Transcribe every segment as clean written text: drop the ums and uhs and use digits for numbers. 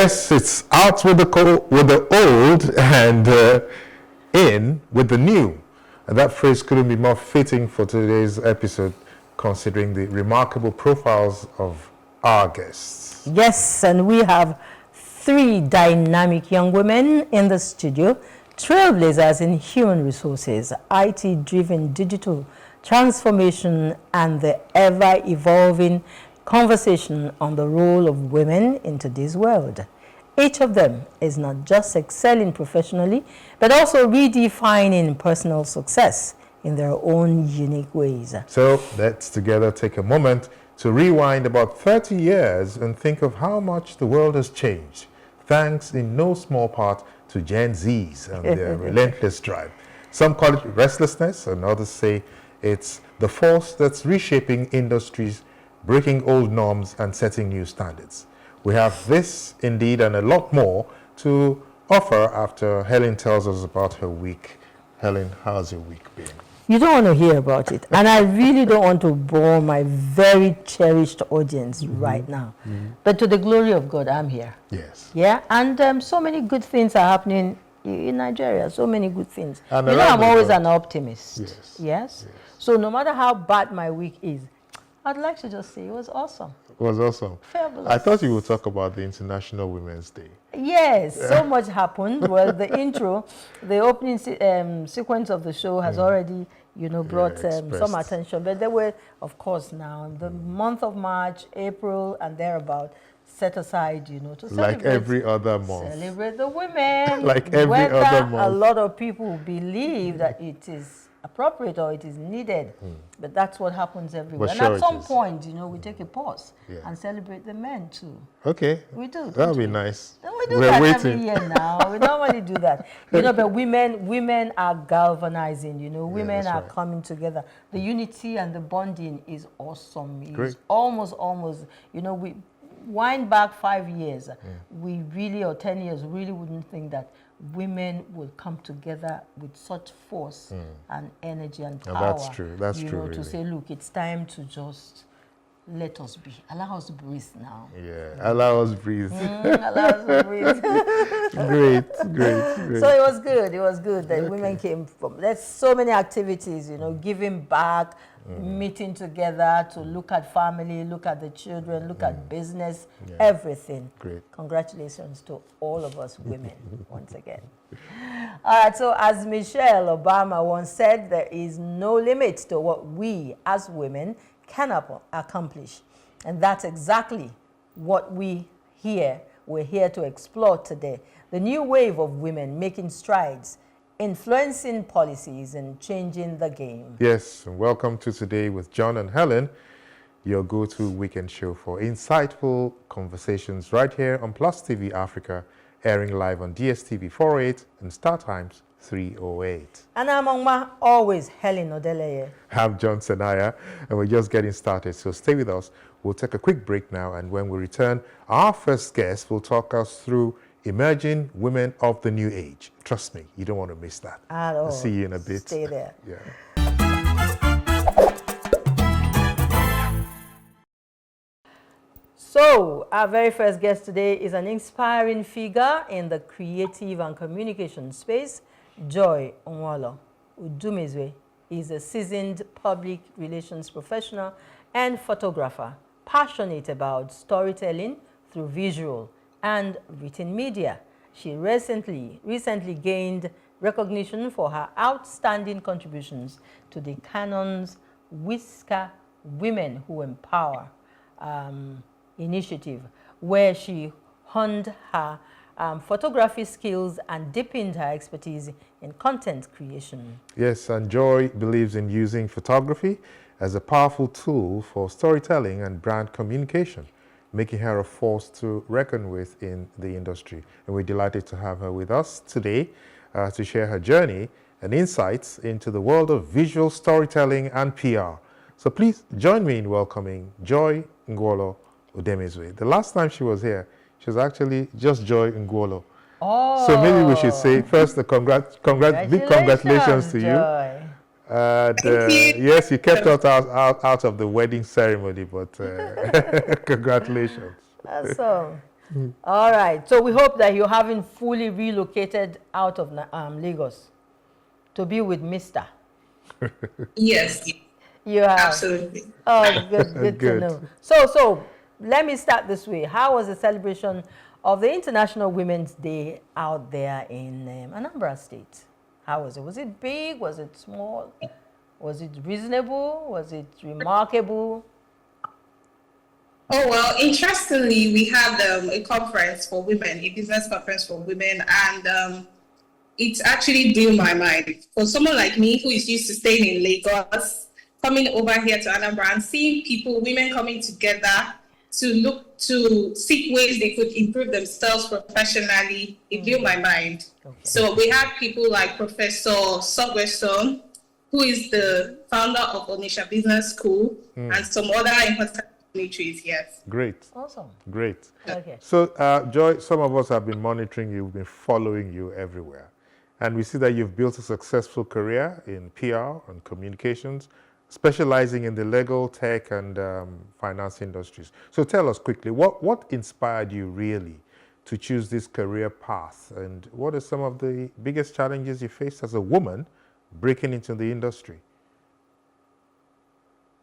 Yes, it's out with the old and in with the new. And that phrase couldn't be more fitting for today's episode, considering the remarkable profiles of our guests. Yes, and we have three dynamic young women in the studio, trailblazers in human resources, IT-driven digital transformation, and the ever-evolving conversation on the role of women in today's world. Each of them is not just excelling professionally, but also redefining personal success in their own unique ways. So let's together take a moment to rewind about 30 years and think of how much the world has changed, thanks in no small part to Gen Zs and their relentless drive. Some call it restlessness, and others say it's the force that's reshaping industries, breaking old norms and setting new standards. We have this, indeed, and a lot more to offer after Helen tells us about her week. Helen, how's your week been? You don't want to hear about it. And I really don't want to bore my very cherished audience right now. But to the glory of God, I'm here. Yes. Yeah, and so many good things are happening in Nigeria, so many good things. And you know, I'm always an optimist. Yes. Yes? So no matter how bad my week is, I'd like to just say it was awesome. It was awesome. Fabulous. I thought you would talk about the International Women's Day. Yes, so much happened. Well, the intro, the opening sequence of the show has already, you know, brought some attention. But there were, of course, now the month of March, April, and thereabout set aside, you know, to celebrate. Like every other month. Celebrate the women. Like every other month. A lot of people believe that it is appropriate or it is needed, but that's what happens everywhere. And at some point, you know, we take a pause and celebrate the men too. Okay. We do. That would be nice. We do that every year now. We normally do that. You know, but women are galvanizing, you know, women are coming together. The unity and the bonding is awesome. It's almost, you know, we wind back 5 years, we really, or 10 years, really wouldn't think that women would come together with such force and energy and power. That's true. That's true. Know, really. to say, look, it's time to just let us be. Allow us to breathe now. Yeah, allow us breathe. Allow us to breathe. Great. So it was good. It was good that women came from. There's so many activities, you know, giving back, meeting together to look at family, look at the children, look at business, everything. Great. Congratulations to all of us women once again. All right, so as Michelle Obama once said, there is no limit to what we as women can accomplish. And that's exactly what we're here to explore today. The new wave of women making strides, influencing policies and changing the game. Yes, and welcome to Today with John and Helen, your go-to weekend show for insightful conversations right here on Plus TV Africa, airing live on DSTV 48 and Star Times 308. And among my always Helen Odeleye. I'm John Senaya, and we're just getting started, so stay with us. We'll take a quick break now, and when we return, our first guest will talk us through emerging women of the new age. Trust me, you don't want to miss that. At all. I'll see you in a bit. Stay there. Yeah. So, our very first guest today is an inspiring figure in the creative and communication space, Joy Onwalo Udumezwe is a seasoned public relations professional and photographer, passionate about storytelling through visual and written media. She recently gained recognition for her outstanding contributions to the Canon's Whisker Women Who Empower initiative, where she honed her photography skills and deepened her expertise in content creation. Yes, and Joy believes in using photography as a powerful tool for storytelling and brand communication, making her a force to reckon with in the industry. And we're delighted to have her with us today to share her journey and insights into the world of visual storytelling and PR. So please join me in welcoming Joy Ngwolo Udemezwe. The last time she was here, she was actually just Joy Ngwolo. Oh. So maybe we should say first the big congratulations to Joy. you. And yes, you kept out of the wedding ceremony, but congratulations. That's all. All right. So we hope that you haven't fully relocated out of Lagos to be with Mr. Yes, You have. absolutely. Oh, good to Good. know. So let me start this way. How was the celebration of the International Women's Day out there in Anambra State? How was it? Was it big? Was it small? Was it reasonable? Was it remarkable? Oh, well, interestingly, we had a conference for women, a business conference for women, and it actually blew my mind. For someone like me who is used to staying in Lagos, coming over here to Anambra and seeing people, women coming together to seek ways they could improve themselves professionally, it blew my mind. Okay. So we had people like Professor Sogweson, who is the founder of Onisha Business School, and some other important dignitaries, yes. Great. Awesome. Great. Okay. So, Joy, some of us have been monitoring you, we've been following you everywhere. And we see that you've built a successful career in PR and communications, specializing in the legal, tech, and finance industries. So tell us quickly, what inspired you really to choose this career path? And what are some of the biggest challenges you faced as a woman breaking into the industry?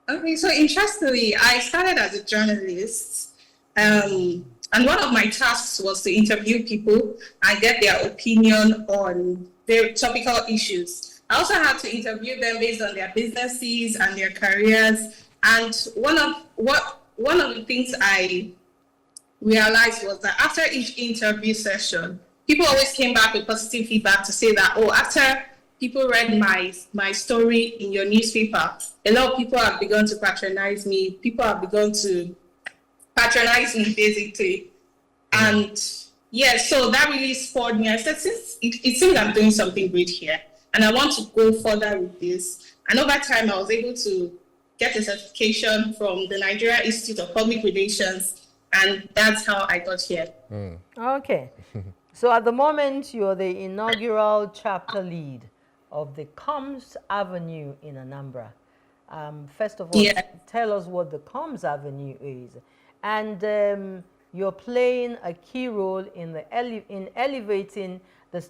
Okay, so interestingly, I started as a journalist, and one of my tasks was to interview people and get their opinion on very topical issues. I also had to interview them based on their businesses and their careers. And one of the things I realized was that after each interview session, people always came back with positive feedback to say that, oh, after people read my story in your newspaper, a lot of people have begun to patronize me. People have begun to patronize me, basically. And yeah, so that really spurred me. I said, since it seems I'm doing something great here, and I want to go further with this. And over time, I was able to get a certification from the Nigeria Institute of Public Relations, and that's how I got here. Okay. So at the moment, you're the inaugural chapter lead of the Coms Avenue in Anambra. First of all, Yeah. tell us what the Coms Avenue is. And you're playing a key role in elevating the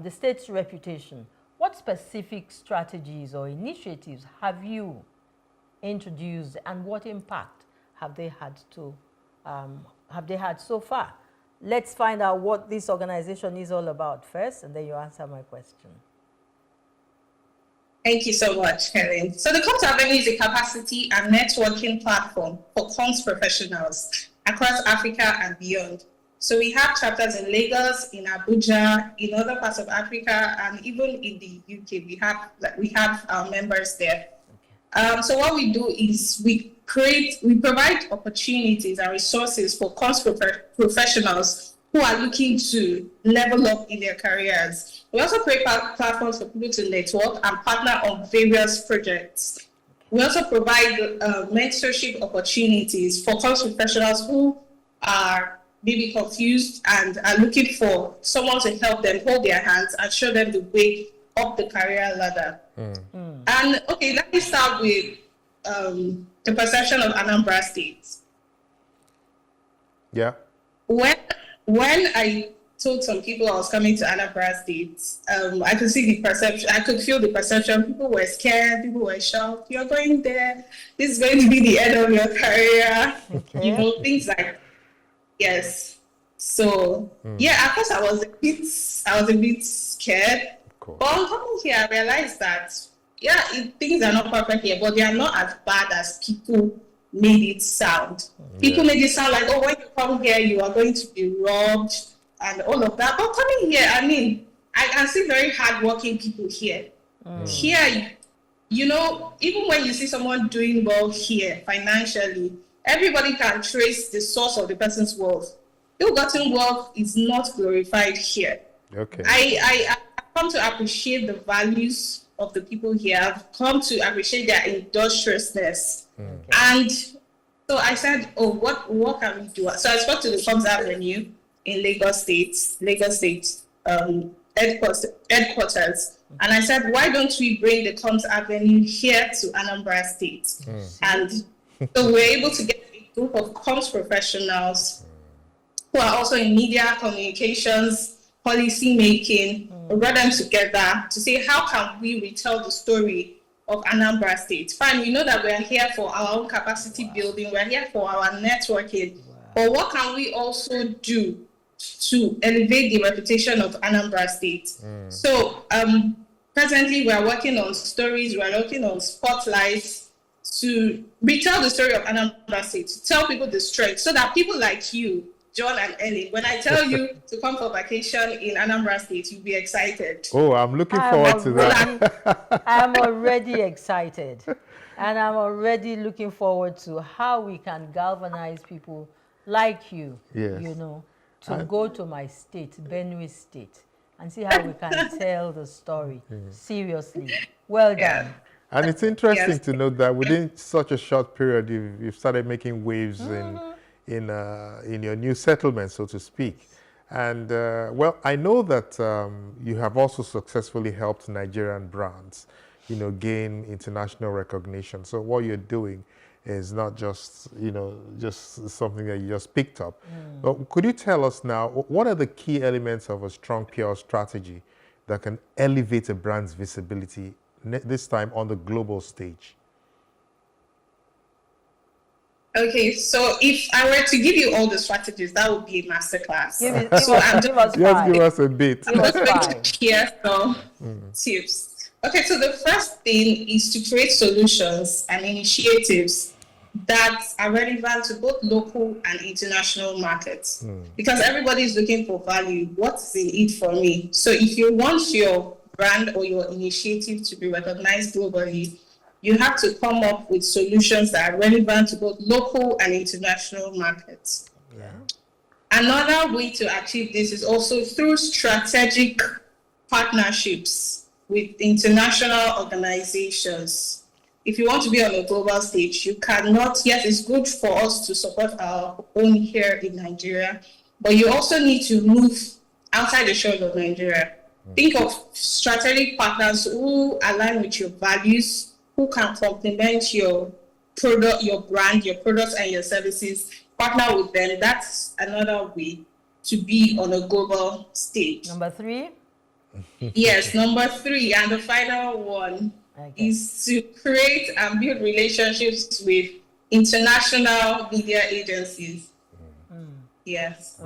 the state's reputation. What specific strategies or initiatives have you introduced, and what impact have they had so far? Let's find out what this organization is all about first, and then you answer my question. Thank you so much, Helen. So the Comms Avenue is a capacity and networking platform for comms professionals across Africa and beyond. So we have chapters in Lagos, in Abuja, in other parts of Africa, and even in the UK. We have our members there. Okay. So what we do is we provide opportunities and resources for comms professionals who are looking to level up in their careers. We also create platforms for people to network and partner on various projects. We also provide mentorship opportunities for comms professionals who are maybe confused and are looking for someone to help them hold their hands and show them the way up the career ladder. And okay, let me start with the perception of Anambra State. Yeah. When I told some people I was coming to Anambra State, I could see the perception. I could feel the perception. People were scared. People were shocked. You're going there. This is going to be the end of your career. Okay. You know, things like yes. So yeah, at first I was a bit scared. Cool. But on coming here, I realized that things are not perfect here, but they are not as bad as people made it sound. People made it sound like, oh, when you come here, you are going to be robbed and all of that. But coming here, I mean, I can see very hardworking people here. Here, you know, even when you see someone doing well here financially, everybody can trace the source of the person's wealth. Ill-gotten wealth is not glorified here. Okay. I come to appreciate the values of the people here. I've come to appreciate their industriousness. And so I said, oh, what can we do? So I spoke to the Comms Avenue in Lagos State headquarters. And I said, why don't we bring the Comms Avenue here to Anambra State? And so we're able to get a group of comms professionals who are also in media, communications, policy making. We brought them together to say, how can we retell the story of Anambra State? Fine, we know that we are here for our own capacity building, we're here for our networking, but what can we also do to elevate the reputation of Anambra State? So presently, we are working on stories, we are working on spotlights to retell the story of Anambra State, to tell people the strength, so that people like you, John and Ellen, when I tell you to come for vacation in Anambra State, you'll be excited. Oh, I'm looking forward to that. I'm already excited. And I'm already looking forward to how we can galvanize people like you, you know, to go to my state, Benue State, and see how we can tell the story. Seriously. Well done. And it's interesting to note that within such a short period, you've started making waves in your new settlement, so to speak. And well, I know that you have also successfully helped Nigerian brands, you know, gain international recognition. So what you're doing is not just, you know, just something that you just picked up. But could you tell us now, what are the key elements of a strong PR strategy that can elevate a brand's visibility, this time on the global stage? Okay, so if I were to give you all the strategies, that would be a masterclass. Give us a bit. I'm just going to share some tips. Okay, so the first thing is to create solutions and initiatives that are relevant to both local and international markets. Because everybody is looking for value. What's in it for me? So if you want your brand or your initiative to be recognized globally, you have to come up with solutions that are relevant to both local and international markets. Another way to achieve this is also through strategic partnerships with international organizations. If you want to be on a global stage, you cannot, yes, it's good for us to support our own here in Nigeria, but you also need to move outside the shores of Nigeria. Think of strategic partners who align with your values, who can complement your product, your brand, your products and your services. Partner with them. That's another way to be on a global stage. Number 3? Yes, number 3, and the final one is to create and build relationships with international media agencies. Yes.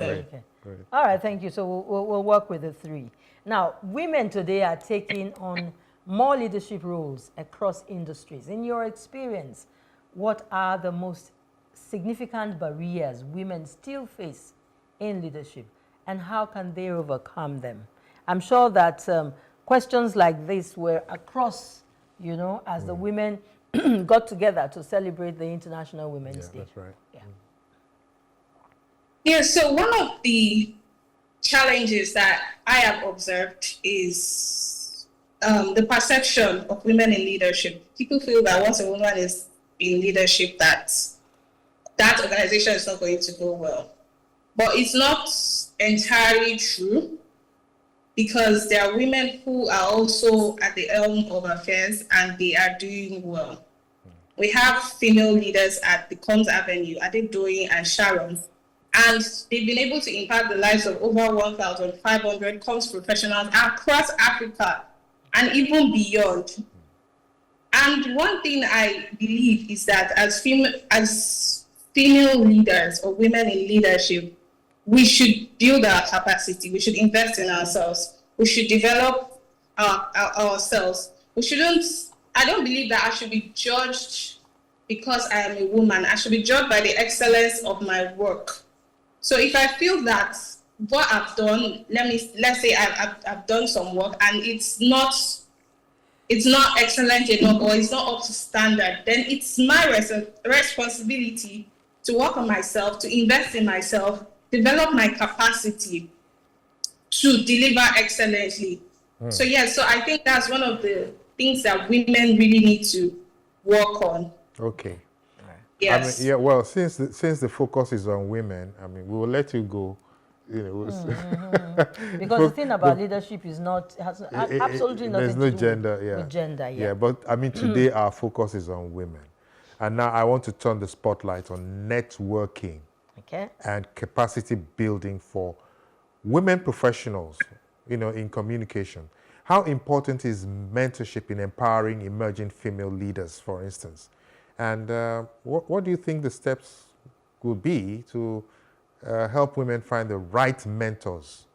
All right, thank you. So we'll work with the 3. Now, women today are taking on more leadership roles across industries. In your experience, what are the most significant barriers women still face in leadership, and how can they overcome them? I'm sure that questions like this were across, you know, as the women got together to celebrate the International Women's Day. That's right. Yeah, so one of the challenges that I have observed is the perception of women in leadership. People feel that once a woman is in leadership, that organization is not going to go well. But it's not entirely true, because there are women who are also at the helm of affairs and they are doing well. We have female leaders at the Combs Avenue, Adedoyin and Sharon, and they've been able to impact the lives of over 1,500 comms professionals across Africa and even beyond. And one thing I believe is that as female leaders or women in leadership, we should build our capacity. We should invest in ourselves. We should develop ourselves. I don't believe that I should be judged because I am a woman. I should be judged by the excellence of my work. So if I feel that what I've done, let's say I've done some work and it's not excellent enough or it's not up to standard, then it's my responsibility to work on myself, to invest in myself, develop my capacity to deliver excellently. So so I think that's one of the things that women really need to work on. Okay. Yes. I mean, well, since the focus is on women, I mean, we will let you go. You know, because the thing about leadership is has absolutely nothing there's no to do gender, with gender. But I mean, today our focus is on women, and now I want to turn the spotlight on networking Okay. and capacity building for women professionals, in communication. How important is mentorship in empowering emerging female leaders, for instance? And what do you think the steps would be to help women find the right mentors?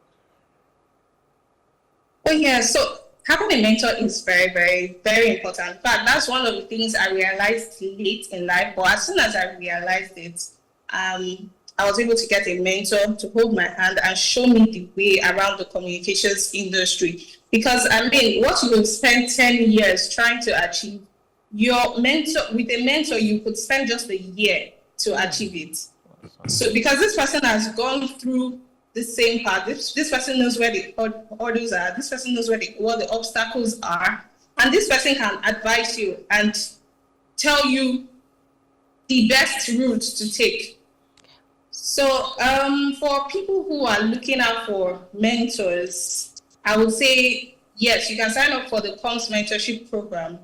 Oh yeah, so having a mentor is very, very, very important. In fact, that's one of the things I realized late in life. But as soon as I realized it, I was able to get a mentor to hold my hand and show me the way around the communications industry. Because what you will spend 10 years trying to achieve, with a mentor, you could spend just a year to achieve it. So because this person has gone through the same path, this person knows where the hurdles are, this person knows what the obstacles are, and this person can advise you and tell you the best route to take. So for people who are looking out for mentors, I would say, yes, you can sign up for the Comms Mentorship Program.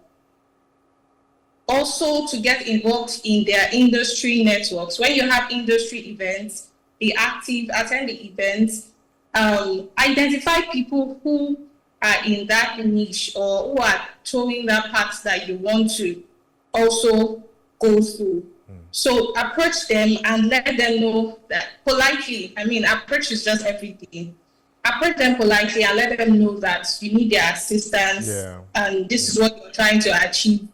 Also, to get involved in their industry networks. When you have industry events, be active, attend the events, identify people who are in that niche or who are towing that path that you want to also go through. So approach them and let them know that politely. Approach is just everything. Approach them politely and let them know that you need their assistance and this is what you're trying to achieve.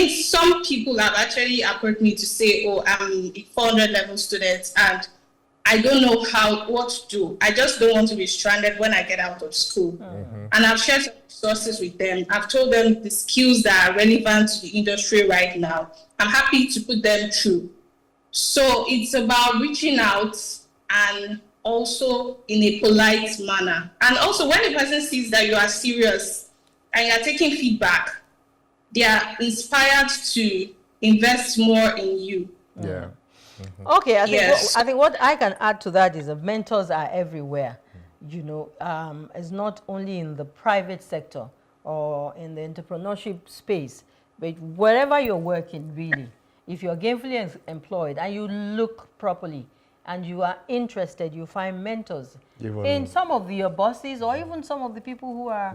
Some people have actually approached me to say, oh, I'm a 400 level student and I don't know what to do. I just don't want to be stranded when I get out of school. Mm-hmm. And I've shared some resources with them. I've told them the skills that are relevant to the industry right now. I'm happy to put them through. So it's about reaching out and also in a polite manner. And also when a person sees that you are serious and you're taking feedback, they are inspired to invest more in you. Yeah. Mm-hmm. Okay, I think what I can add to that is that mentors are everywhere. It's not only in the private sector or in the entrepreneurship space, but wherever you're working, really, if you're gainfully employed and you look properly and you are interested, you find mentors in some of your bosses or even some of the people who are,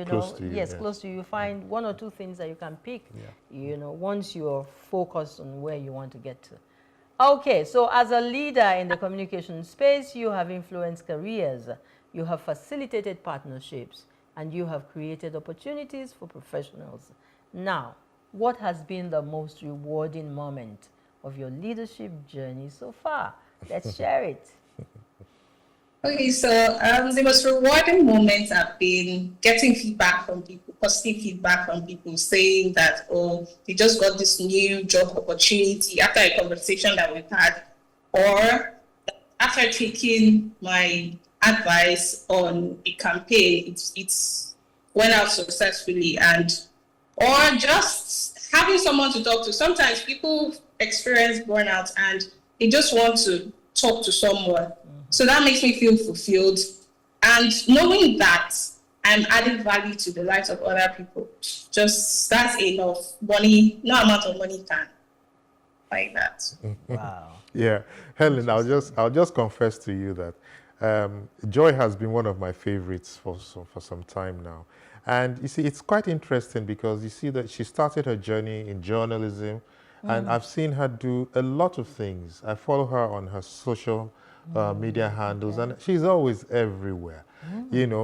close to you. Close to you. You find one or two things that you can pick, once you're focused on where you want to get to. Okay, so as a leader in the communication space, you have influenced careers, you have facilitated partnerships, and you have created opportunities for professionals. Now, what has been the most rewarding moment of your leadership journey so far? Let's share it. Okay, so the most rewarding moments have been getting feedback from people, positive feedback from people saying that, oh, they just got this new job opportunity after a conversation that we've had, or after taking my advice on a campaign, it's went out successfully, or just having someone to talk to. Sometimes people experience burnout and they just want to talk to someone. So that makes me feel fulfilled. And knowing that I'm adding value to the lives of other people, that's enough. Money, no amount of money can like that. Wow. Yeah. Helen, I'll just confess to you that Joy has been one of my favorites for some time now. And you see, it's quite interesting because you see that she started her journey in journalism, and I've seen her do a lot of things. I follow her on her social media handles, and she's always everywhere.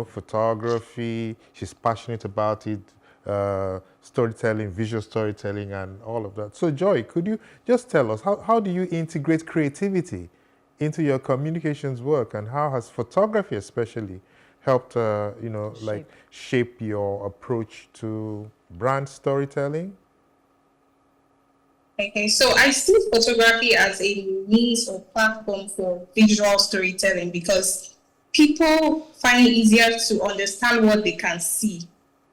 Photography, she's passionate about it, storytelling, visual storytelling, and all of that. So Joy, could you just tell us, how do you integrate creativity into your communications work, and how has photography especially helped, shape your approach to brand storytelling? Okay, so I see photography as a means or platform for visual storytelling because people find it easier to understand what they can see.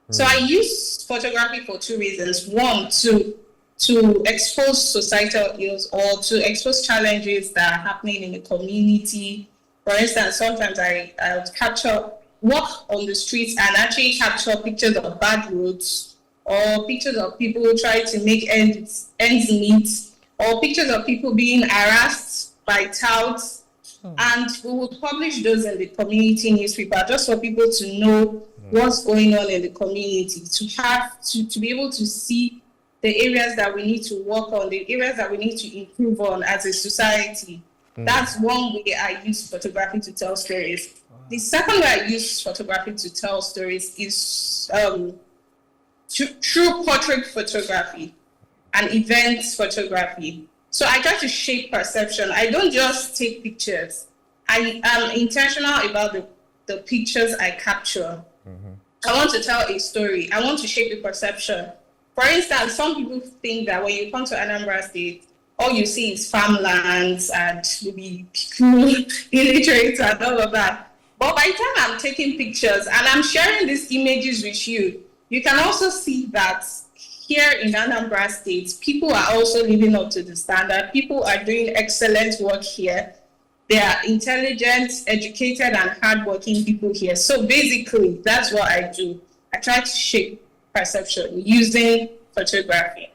So I use photography for two reasons. One, to expose societal ills or to expose challenges that are happening in the community. For instance, sometimes I'll walk on the streets and actually capture pictures of bad roads, or pictures of people trying to make ends meet, or pictures of people being harassed by touts, and we will publish those in the community newspaper just for people to know what's going on in the community, to be able to see the areas that we need to work on, the areas that we need to improve on as a society. That's one way I use photography to tell stories. The second way I use photography to tell stories is through portrait photography and events photography. So I try to shape perception. I don't just take pictures. I am intentional about the pictures I capture. I want to tell a story. I want to shape the perception. For instance, some people think that when you come to Anambra State, all you see is farmlands and maybe people, illiterate and all of that. But by the time I'm taking pictures and I'm sharing these images with you, you can also see that here in Anambra State, people are also living up to the standard. People are doing excellent work here. They are intelligent, educated, and hardworking people here. So basically, that's what I do. I try to shape perception using photography.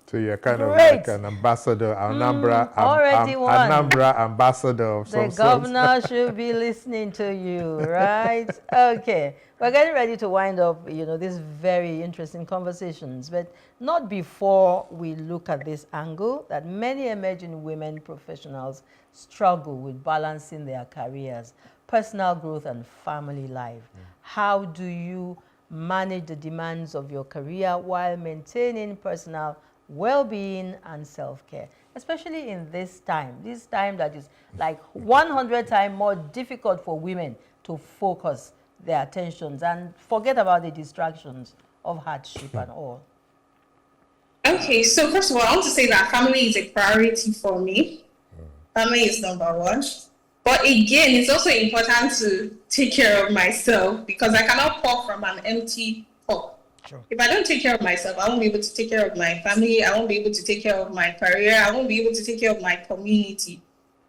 So you're kind of like an ambassador, Anambra, Anambra ambassador of some sort. The governor should be listening to you, right? Okay, we're getting ready to wind up, these very interesting conversations, but not before we look at this angle that many emerging women professionals struggle with balancing their careers, personal growth, and family life. How do you manage the demands of your career while maintaining personal well-being and self-care, especially in this time that is like 100 times more difficult for women to focus their attentions and forget about the distractions of hardship and all? Okay, so first of all, I want to say that family is a priority for me. Family is number one. But again, it's also important to take care of myself because I cannot pour from an empty cup. Sure. If I don't take care of myself, I won't be able to take care of my family. I won't be able to take care of my career. I won't be able to take care of my community.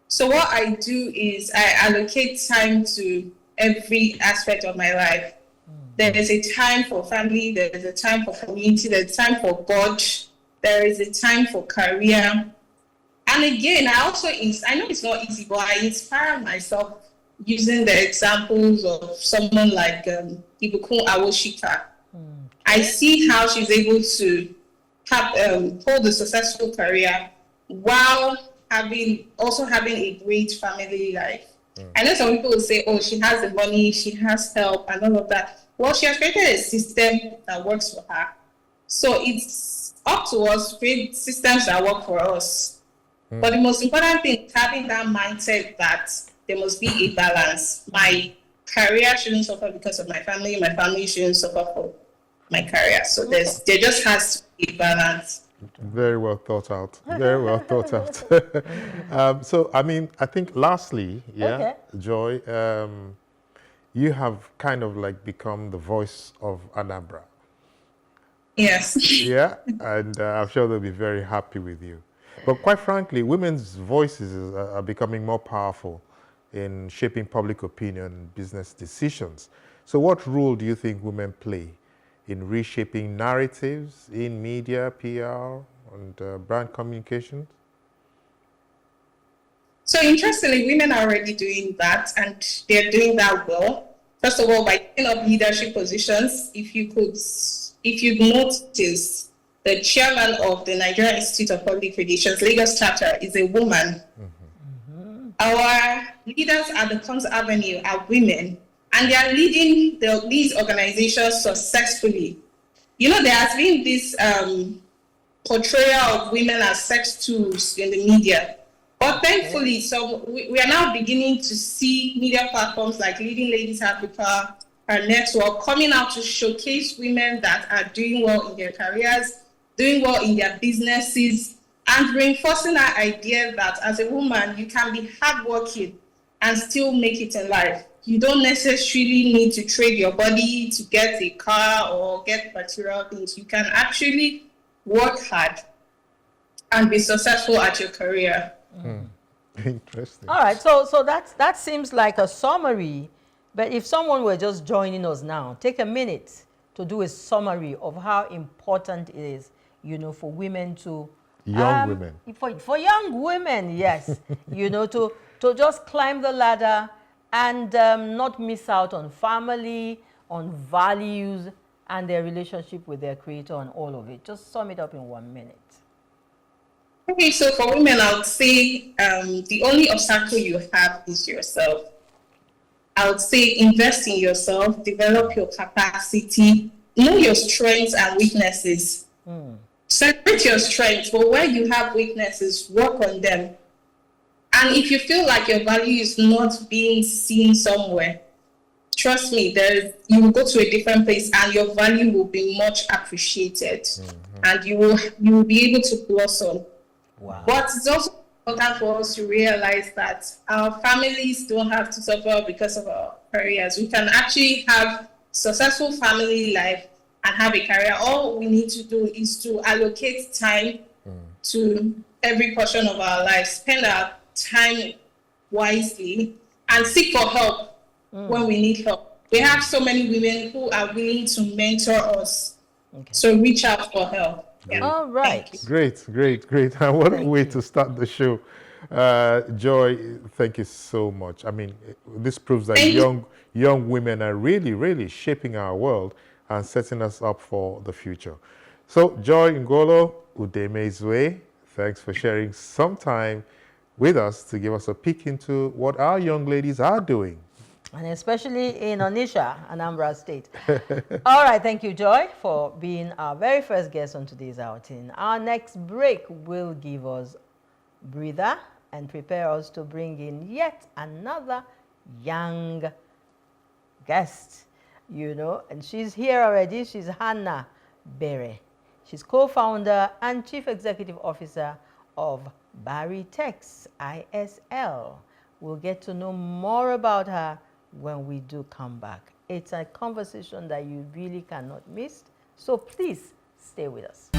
So what I do is I allocate time to every aspect of my life. There is a time for family. There is a time for community. There is a time for God. There is a time for career. And again, I know it's not easy, but I inspire myself using the examples of someone like Ibukun Awoshika. I see how she's able to hold a successful career while also having a great family life. I know some people will say, oh, she has the money, she has help and all of that. Well, she has created a system that works for her. So it's up to us to create systems that work for us. But the most important thing is having that mindset that there must be a balance. My career shouldn't suffer because of my family shouldn't suffer for my career. So there just has to be a balance. Very well thought out. Very well thought out. So, I mean, I think lastly, Joy, you have kind of like become the voice of Anambra. Yes. Yeah, and I'm sure they'll be very happy with you. But quite frankly, women's voices are becoming more powerful in shaping public opinion and business decisions. So what role do you think women play in reshaping narratives in media, PR, and brand communications? So interestingly, women are already doing that, and they're doing that well. First of all, by taking up leadership positions. If you've noticed, the chairman of the Nigerian Institute of Public Relations Lagos chapter is a woman. Our leaders at the Comes Avenue are women, and they are leading these organizations successfully. There has been this portrayal of women as sex tools in the media. But thankfully, so we are now beginning to see media platforms like Leading Ladies Africa, our network, coming out to showcase women that are doing well in their careers, doing well in their businesses, and reinforcing that idea that as a woman, you can be hardworking and still make it in life. You don't necessarily need to trade your body to get a car or get material things. You can actually work hard and be successful at your career. Interesting. All right, so that seems like a summary, but if someone were just joining us now, take a minute to do a summary of how important it is, for women to Young women. For young women, yes. You know, to just climb the ladder and not miss out on family, on values, and their relationship with their creator and all of it. Just sum it up in 1 minute. Okay, so for women, I would say the only obstacle you have is yourself. I would say invest in yourself, develop your capacity, know your strengths and weaknesses. Separate your strengths, but where you have weaknesses, work on them. And if you feel like your value is not being seen somewhere, trust me, you will go to a different place and your value will be much appreciated. And you will be able to blossom. Wow. But it's also important for us to realize that our families don't have to suffer because of our careers. We can actually have successful family life and have a career. All we need to do is to allocate time to every portion of our life, spend our time wisely, and seek for help when we need help. We have so many women who are willing to mentor us. Okay. So reach out for help. Yeah. All right. Great. And what a way to start the show. Joy, thank you so much. I mean, this proves that young women are really, really shaping our world and setting us up for the future. So, Joy Ngolo Udemezwe, thanks for sharing some time with us to give us a peek into what our young ladies are doing. And especially in Onitsha, Anambra State. All right, thank you, Joy, for being our very first guest on today's outing. Our next break will give us a breather and prepare us to bring in yet another young guest, you know, and she's here already. She's Hannah Bere. She's co-founder and chief executive officer of Baritex ISL. We'll get to know more about her when we do come back. It's a conversation that you really cannot miss, so please stay with us.